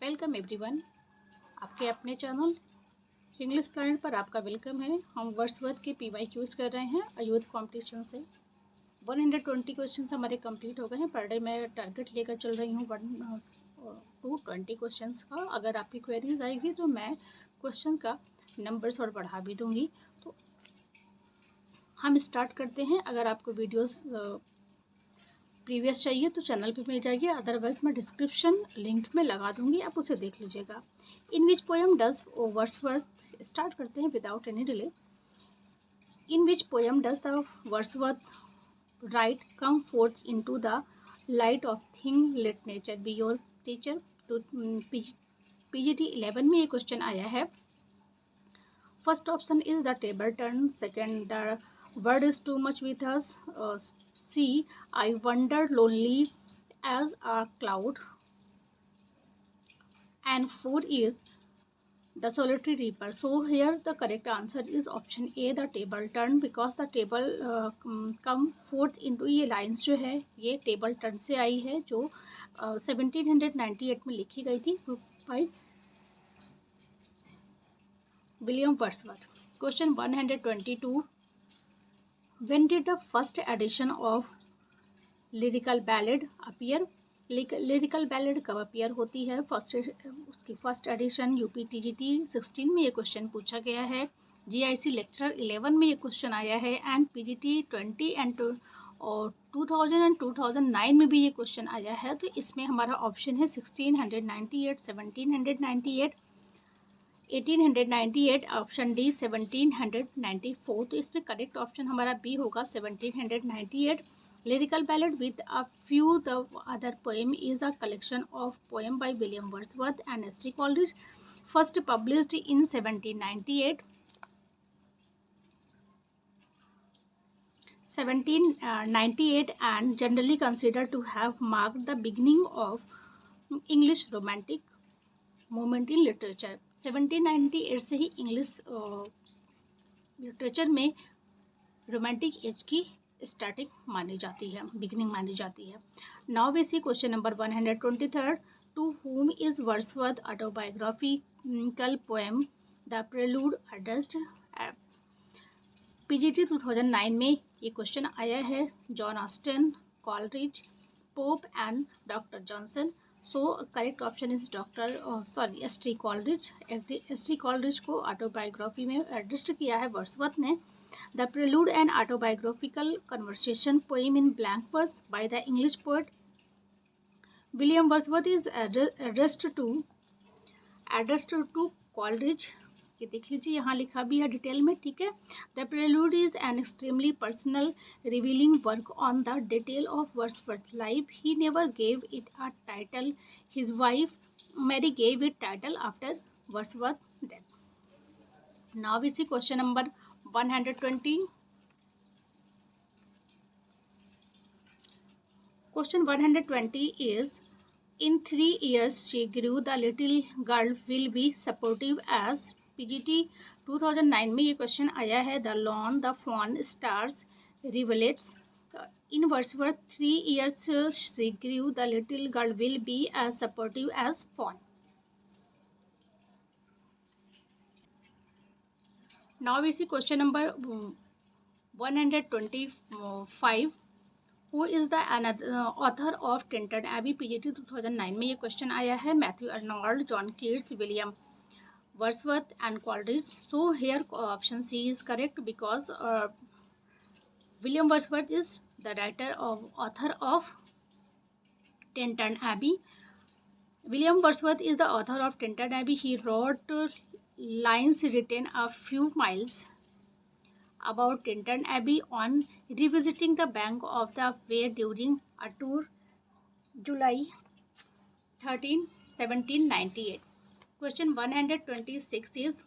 Welcome everyone, आपके अपने channel English planet पर आपका वेलकम है। हम वर्ड्सवर्थ के PYQs कर रहे हैं अयूथ कॉम्पिटिशन से। 120 क्वेश्चन हमारे कंप्लीट हो गए हैं। पर डे मैं टारगेट लेकर चल रही हूँ 1 to 20 क्वेश्चन का। अगर आपकी क्वेरीज आएगी तो मैं क्वेश्चन का नंबर्स और बढ़ा भी दूँगी। तो हम स्टार्ट करते हैं। अगर आपको वीडियोस प्रीवियस चाहिए तो चैनल पे मिल जाएगी, अदरवाइज मैं डिस्क्रिप्शन लिंक में लगा दूंगी, आप उसे देख लीजिएगा। In which poem does Wordsworth, start करते हैं without any delay. In which poem does the Wordsworth write come forth into the light of thing let nature be your teacher. तो PGT 11 में ये क्वेश्चन आया है। First option is the table turn, second the word is too much with us, C I wandered lonely as a cloud, and 4 is the solitary reaper. So here the correct answer is option A, the table turn, because the table come forth into, ये lines जो है ये table turn से आई है जो 1798 में लिखी गई थी by William Wordsworth. Question 122, when did the first edition of lyrical ballad appear? Lyrical ballad कब अपीयर होती है? उसकी फर्स्ट एडिशन UPTGT 16 में ये क्वेश्चन पूछा गया है। GIC लेक्चर 11 में ये क्वेश्चन आया है, एंड PGT 20 एंड 2000 एंड 2009 में भी ये क्वेश्चन आया है। तो इसमें हमारा ऑप्शन है 1698, 1798, 1898, ऑप्शन डी 1794। तो इसमें करेक्ट ऑप्शन हमारा बी होगा 1798। Lyrical ballad with a few the other poem is a collection of poem by William Wordsworth and S.T. Coleridge, first published in 1798. 1798 and generally considered to have marked the beginning of English romantic movement in literature. 1798 से ही English literature में romantic age की starting मानी जाती है, beginning मानी जाती है। Now we see question number 123, to whom is Wordsworth autobiographical poem the prelude addressed? PGT 2009 में ये क्वेश्चन आया है। John Austen, Coleridge, Pope and doctor Johnson. So correct option is S.T. Coleridge. S.T. Coleridge को autobiography में addressed किया है Wordsworth ने। The Prelude, an autobiographical conversation poem in blank verse by the English poet William Wordsworth, is addressed to Coleridge। ये देख लीजिए, यहाँ लिखा भी है डिटेल में, ठीक है। The Prelude is an extremely personal, revealing work on the detail of Wordsworth's life. He never gave it a title. His wife Mary gave it title after Wordsworth's death. Now we see question number 120. Question 120 is, in 3 years she grew, the little girl will be supportive as? PGT 2009 में ये question आया है। The lawn, the fawn, stars, rivulets. In Wordsworth 3 years she grew, the little girl will be as supportive as fawn. Now we see question number 125. Who is the author of Tinted Abbey? PGT 2009 में ये question आया है। Matthew Arnold, John Keats, William Wordsworth and Coleridge. So here option C is correct, because William Wordsworth is the author of Tinted Abbey. William Wordsworth is the author of Tinted Abbey. He wrote lines written a few miles about Tinted Abbey on revisiting the bank of the Wear during a tour July 13, 1798. Question 126 is,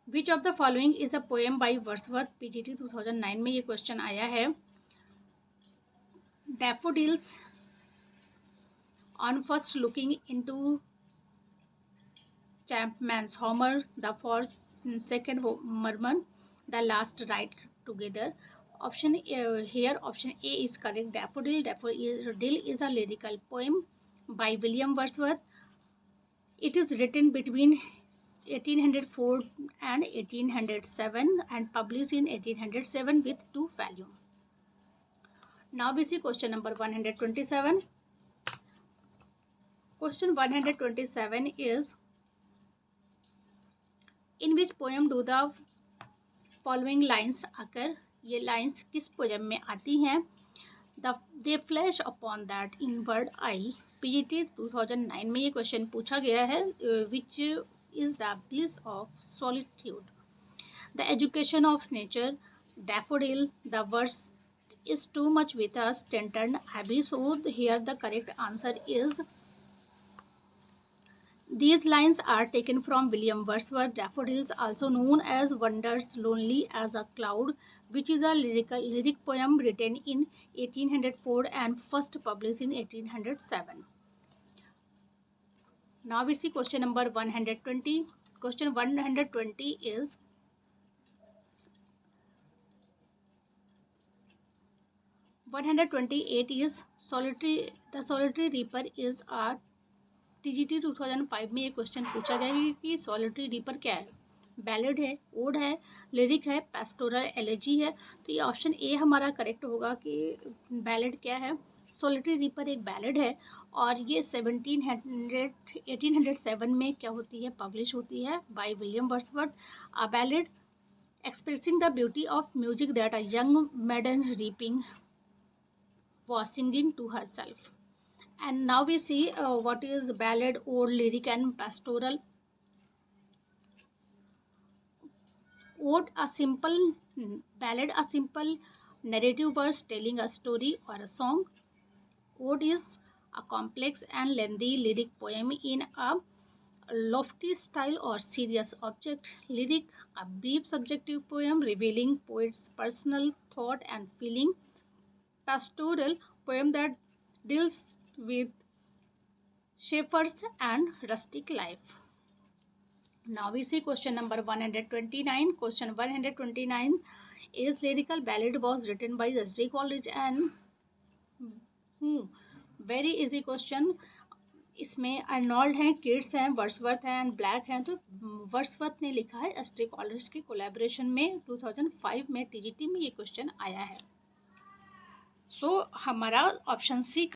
which of the following is a poem by Wordsworth? PGT 2009 में ये question आया है। Daffodils, on first looking into Chapman's Homer, the second murmur, the last ride together. Option here, option A is correct. Daffodil is a lyrical poem. by William Wordsworth. It is written between 1804 and 1807 and published in 1807 with 2 volumes. Now we see question number 127. Question 127 is, in which poem do the following lines occur? ये lines किस poem में आती हैं? They flash upon that inward eye. PGT 2009 में ये question पूछा गया है. Which is the bliss of solitude? The education of nature. Daffodil. The verse is too much with us. Stanton Abbey. So here the correct answer is, these lines are taken from William Wordsworth. Daffodils, also known as Wanders Lonely as a Cloud, which is a lyric poem written in 1804 and first published in 1807. Now we see question number 120. Question 120 is, solitary. The solitary reaper is a TGT 2005 में ये question पूछा गया है कि solitary reaper क्या है? Ballad है, odd है, लिरिक है, पेस्टोरल एलेजी है. तो ये ऑप्शन ए हमारा करेक्ट होगा कि बैलेड क्या है. सॉलिटरी रीपर एक बैलेड है और ये 1807 में क्या होती है, पब्लिश होती है by William Wordsworth. A ballad expressing the beauty of music that a young maiden reaping was singing to herself. And now we see what is ballad, ode, lyric and pastoral. Ode, a simple ballad, a simple narrative verse telling a story or a song. Ode is a complex and lengthy lyric poem in a lofty style or serious object. Lyric, a brief subjective poem revealing poet's personal thought and feeling. Pastoral, poem that deals with shepherds and rustic life. Now we see question number 129. Question 129 is, lyrical ballad was written by S.D. Coleridge and very easy question. इसमें Arnold हैं, kits हैं, Wordsworth हैं and black हैं. तो Wordsworth ने लिखा है SD. Coleridge के कोलैबोरेशन में. 2005 में टीजीटी में ये क्वेश्चन आया है. सो हमारा option C.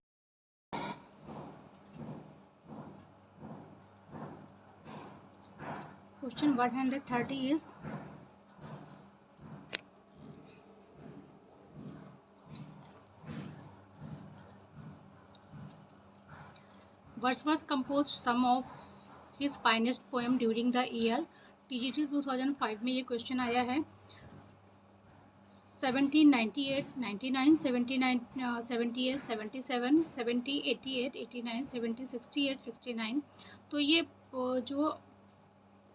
Question 130 is, Wordsworth composed some of his finest poem during the year. TGT 2005 में ये क्वेश्चन आया है. 1798, 99, 79, 78, 77, 70, 88, 89, 70, 68, 69. तो ये जो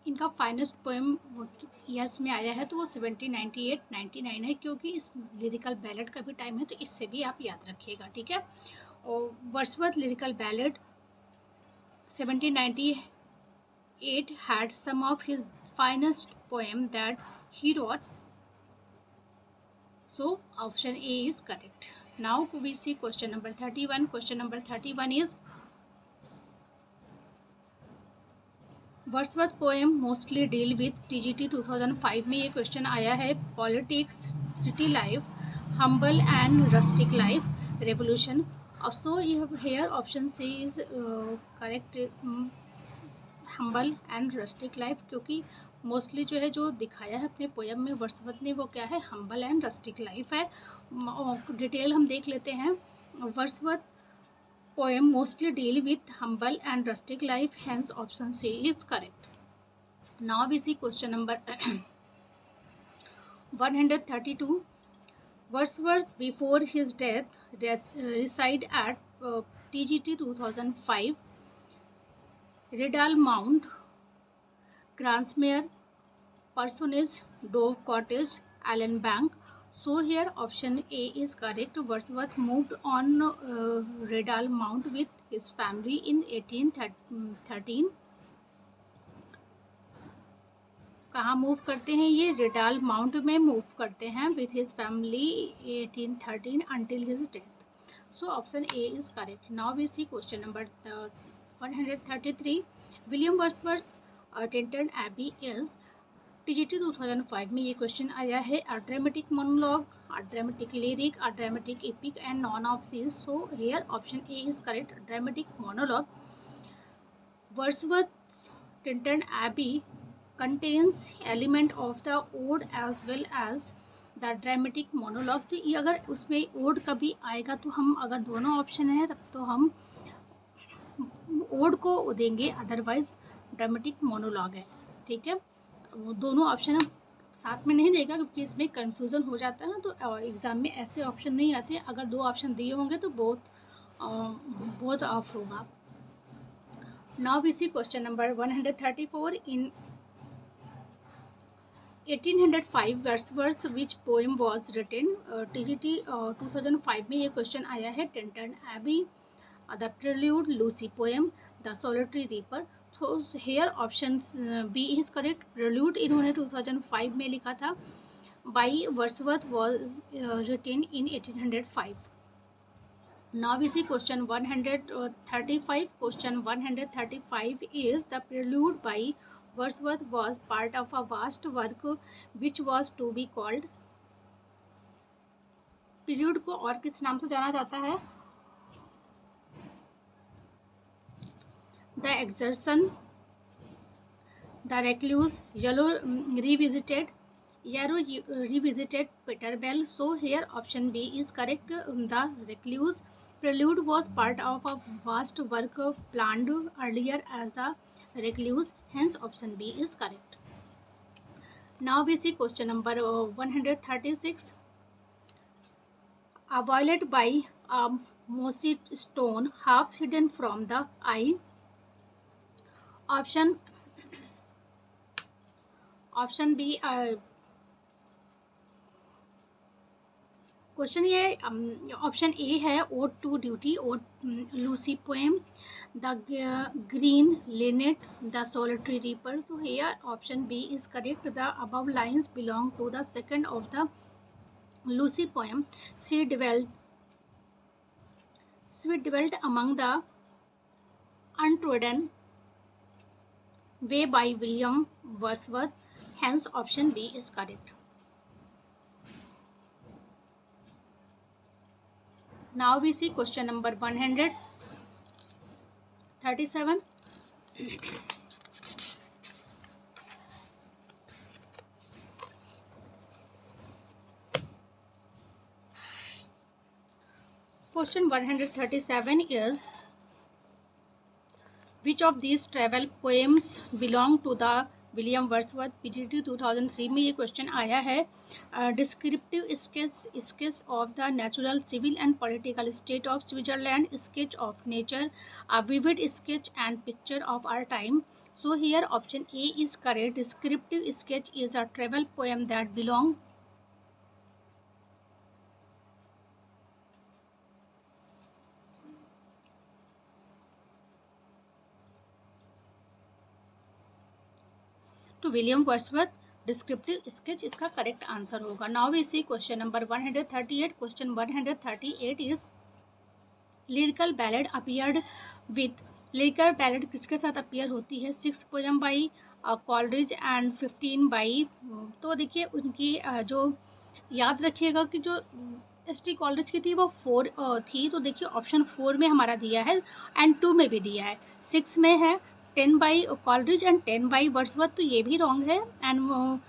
इनका फाइनेस्ट पोएम ईयर्स में आया है तो वो 70, 98, 99 है, क्योंकि इस लिरिकल बैलेड का भी टाइम है, तो इससे भी आप याद रखिएगा. ठीक है. और Wordsworth lyrical ballad 1798 had some of his finest poem that he wrote. So option A is correct. Now we see question number 31. Question number 31 is, Wordsworth poem mostly deal with TGT 2005 में ये question आया है. Politics, city life, humble and rustic life, revolution. So here option C is correct. Humble and rustic life, क्योंकि mostly जो है जो दिखाया है अपने पोएम में वर्ड्सवर्थ ने वो क्या है, हम्बल एंड रस्टिक लाइफ है. डिटेल हम देख लेते हैं. Wordsworth poem mostly deal with humble and rustic life, hence option C is correct. Now we see question number 132. Wordsworth before his death reside at TGT 2005, Riddle Mount, Grasmere, Parsonage, Dove Cottage, Allen Bank. So here option A is correct. Wordsworth moved on Riddle Mount with his family in 1813. कहाँ move करते हैं, ये रिडाल mount में move करते हैं with his family 1813 until his death. So option A is correct. Now we see question number 133. William Wordsworth Tintern Abbey is TGT 2005 में ये question आया है. A dramatic monologue, a dramatic lyric, a dramatic epic and none of this. So here option A is correct. Dramatic monologue. Wordsworth's Downton Abbey contains element of the ode as well as the dramatic monologue. तो ये अगर उसमें odd कभी आएगा तो हम, अगर दोनों ऑप्शन है तब तो हम ओड को देंगे, अदरवाइज ड्रामेटिक मोनोलॉग है. ठीक है, दोनों ऑप्शन हम साथ में नहीं देगा क्योंकि इसमें कंफ्यूजन हो जाता है ना. तो एग्ज़ाम में ऐसे ऑप्शन नहीं आते. अगर दो ऑप्शन दिए होंगे तो बहुत ऑफ होगा. Now we see question number 134. In 1805 Wordsworth which poem was written? TGT 2005 में ये क्वेश्चन आया है. Tintern Abbey, the prelude, Lucy poem, the solitary reaper. तो here option B is correct. Prelude इन्होंने 2005 में लिखा था. By Wordsworth was written in 1805. Now we see question 135. Question 135 is the prelude by Wordsworth was part of a vast work which was to be called. prelude को और किस नाम से जाना जाता है? The Exertion, The Recluse, Yellow Revisited, Yarrow Revisited, Peter Bell. So here option B is correct. The Recluse. Prelude was part of a vast work planned earlier as the Recluse. Hence option B is correct. Now we see question number 136. A violet by a mossy stone half hidden from the eye. Option B. Question ये option A है. Ode to duty, ode Lucy poem, the green linnet, the solitary reaper. तो here option B is correct. The above lines belong to the second of the Lucy poem. She dwelt among the untrodden way by William Wordsworth. Hence option B is correct. Now we see question number 137. Question 137 is which of these travel poems belong to the William Wordsworth. PGT 2003 में ये question आया है. Descriptive sketch of the natural, civil and political state of Switzerland, sketch of nature, a vivid sketch and picture of our time. So here option A is correct. Descriptive sketch is a travel poem that belong to William Wordsworth. Descriptive sketch इसका correct answer होगा. Now we see question number 138. Question 138 is lyrical ballad appeared with. Lyrical ballad किसके साथ appear होती है? 6 poem by Coleridge and 15 by. तो देखिए उनकी जो याद रखिएगा कि जो एस.टी. कॉलरिज की थी वो 4 थी. तो देखिए ऑप्शन 4 में हमारा दिया है एंड 2 में भी दिया है. 6 में है 10 by Coleridge and 10 by Wordsworth. तो ये भी रॉन्ग है. एंड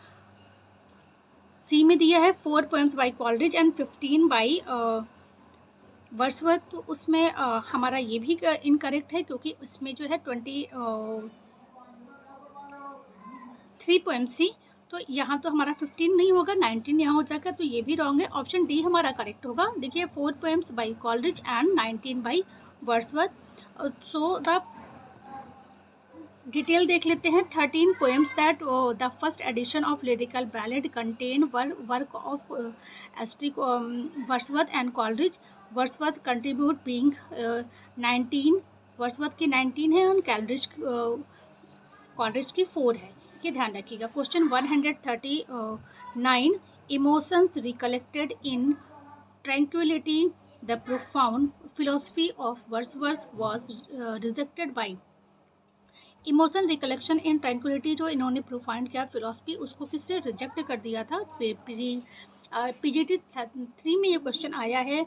सी में दिया है 4 poems by Coleridge and 15 by Wordsworth. तो उसमें हमारा ये भी इनकरेक्ट है क्योंकि उसमें जो है 23 पोएम्स थी. तो यहाँ तो हमारा 15 नहीं होगा, 19 यहाँ हो जाएगा. तो ये भी रॉन्ग है. ऑप्शन डी हमारा करेक्ट होगा. देखिए 4 poems by Coleridge and 19 by Wordsworth. So the detail देख लेते हैं. 13 poems that the first edition of lyrical ballad contain work of ST. Wordsworth and Coleridge. Wordsworth contribute being 19. Wordsworth की 19 है और Coleridge की 4 है. ये ध्यान रखिएगा. Question 139. Emotions recollected in tranquility, the profound philosophy of Wordsworth was rejected by emotion recollection in tranquillity जो इन्होंने प्रोफाइंड किया फिलोसफी उसको किसने रिजेक्ट कर दिया था। पीजीटी 3 में ये क्वेश्चन आया है।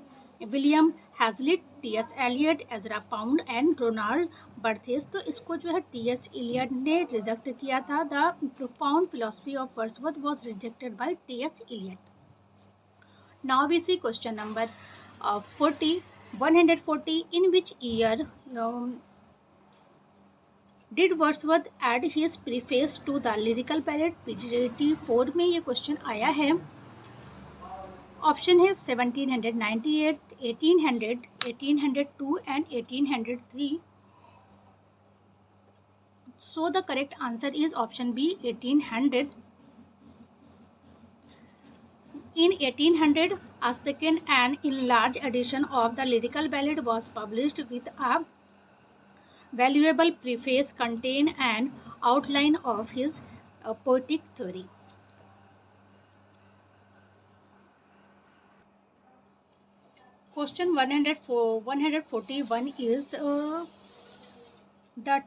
William Hazlitt, T S. Eliot, Ezra Pound and Ronald Barthes. तो इसको जो है टी.एस. एलियट ने रिजेक्ट किया था। The profound philosophy of Wordsworth was rejected by T S. Eliot. Now we see question number 140 in which year did Wordsworth add his preface to the lyrical palette? PGT 4 में ये question आया है। Option है 1798, 1800, 1802 and 1803. So the correct answer is option B, 1800. In 1800, a second and enlarged edition of the lyrical ballad was published with a valuable preface contain an outline of his poetic theory. Question 141 is the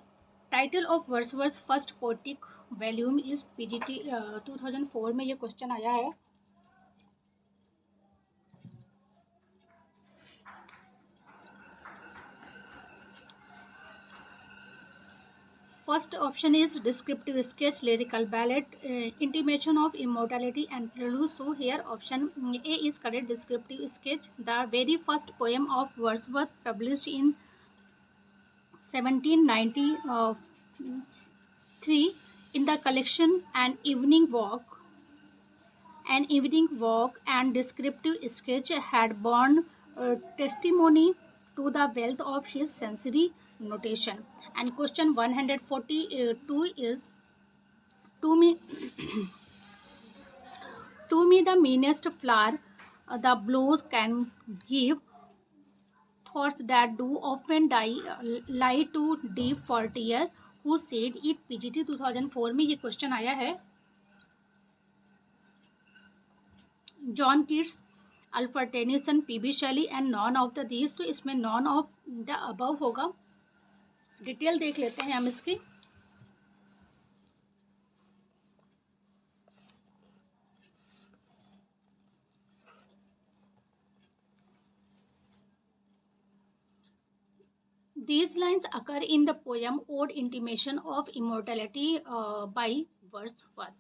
title of Wordsworth's first poetic volume is PGT 2004 में ये question आया है। First option is descriptive sketch, lyrical ballad, intimation of immortality and prelude. So here option A is correct, descriptive sketch. The very first poem of Wordsworth published in 1793 in the collection An Evening Walk and descriptive sketch had borne testimony to the wealth of his sensory notation. And question 142 is to me the meanest flower the blows can give, thoughts that do often lie too deep for tear, who said it? PGT 2004 में ये question आया है। John Keats, Alfred Tennyson, P B Shelley and none of the these. तो इसमें none of the above होगा। Detail देख लेते हैं हम इसकी। These lines occur in the poem Ode Intimation of Immortality by Wordsworth.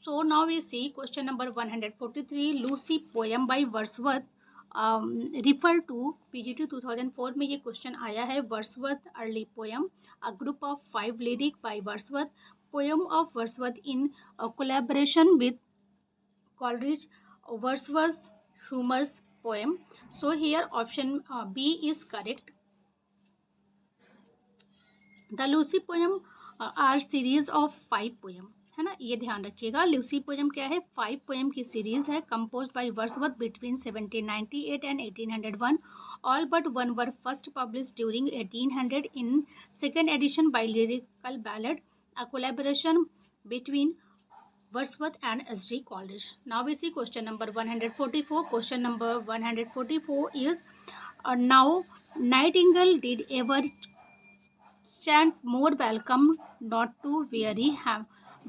So now we see question number 143, Lucy poem by Wordsworth refer to PGT 2004 में ये क्वेश्चन आया है। Wordsworth early poem, a group of 5 lyric by Wordsworth, poem of Wordsworth in collaboration with Coleridge, Wordsworth's humorous poem. So here option B is correct. The Lucy poem R series of 5 poem, है ना, ये ध्यान रखिएगा। Lucy poem क्या है? 5 poem की series है, compose by Wordsworth between 1798 and 1801. All but one were first publish during 1800 in second edition by lyrical ballad, a collaboration between Wordsworth and S.G. Coleridge. Now we see question number 144. Question number 144 is now Nightingale did ever chant more welcome not to weary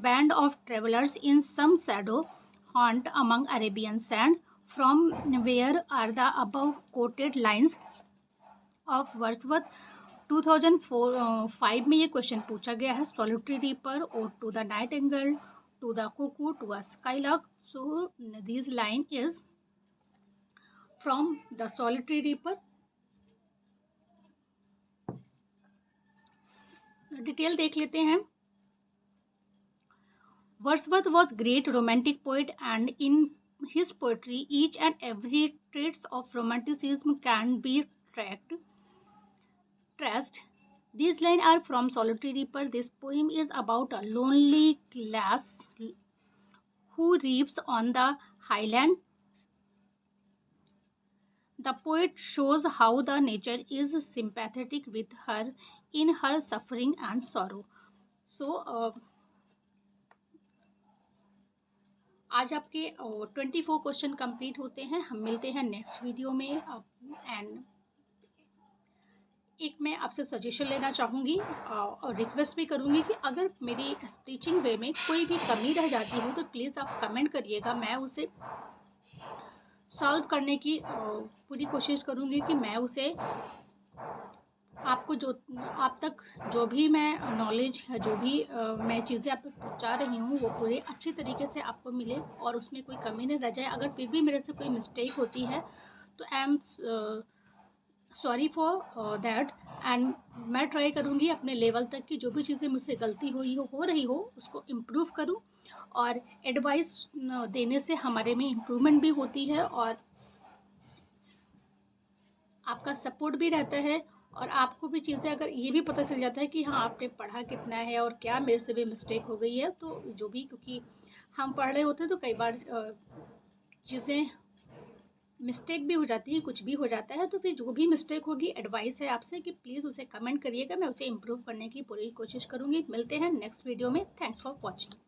band of travelers in some shadow haunt among Arabian sand. From where are the above quoted lines of Wordsworth? 2005 में ये question पूछा गया है। Solitary Reaper, Ode to the Nightingale, to the Cuckoo, to a Skylark. So this line is from the Solitary Reaper. Detail देख लेते हैं। Wordsworth was great romantic poet, and in his poetry each and every traits of romanticism can be traced. These lines are from Solitary Reaper. This poem is about a lonely lass who reaps on the highland. The poet shows how the nature is sympathetic with her in her suffering and sorrow. So आज आपके 24 question complete होते हैं। हम मिलते हैं next video में। And एक मैं आपसे सजेशन लेना चाहूँगी और रिक्वेस्ट भी करूँगी कि अगर मेरी टीचिंग वे में कोई भी कमी रह जाती हो तो प्लीज़ आप कमेंट करिएगा। मैं उसे सॉल्व करने की पूरी कोशिश करूँगी कि मैं उसे आपको आप तक जो भी मैं नॉलेज है, जो भी मैं चीज़ें आप तक पहुँचा रही हूँ वो पूरे अच्छे तरीके से आपको मिले और उसमें कोई कमी नहीं रह जाए। अगर फिर भी मेरे से कोई मिस्टेक होती है तो I am sorry for that. And मैं ट्राई करूँगी अपने लेवल तक की जो भी चीज़ें मुझसे गलती हो रही हो उसको इम्प्रूव करूँ। और एडवाइस देने से हमारे में इम्प्रूवमेंट भी होती है और आपका सपोर्ट भी रहता है। और आपको भी चीज़ें अगर ये भी पता चल जाता है कि हाँ आपने पढ़ा कितना है और क्या मेरे से भी मिस्टेक हो गई है, तो जो भी, क्योंकि हम पढ़ रहे होते हैं तो कई बार चीज़ें मिस्टेक भी हो जाती है, कुछ भी हो जाता है। तो फिर जो भी मिस्टेक होगी, एडवाइस है आपसे कि प्लीज़ उसे कमेंट करिएगा, मैं उसे इम्प्रूव करने की पूरी कोशिश करूँगी। मिलते हैं नेक्स्ट वीडियो में। Thanks for watching.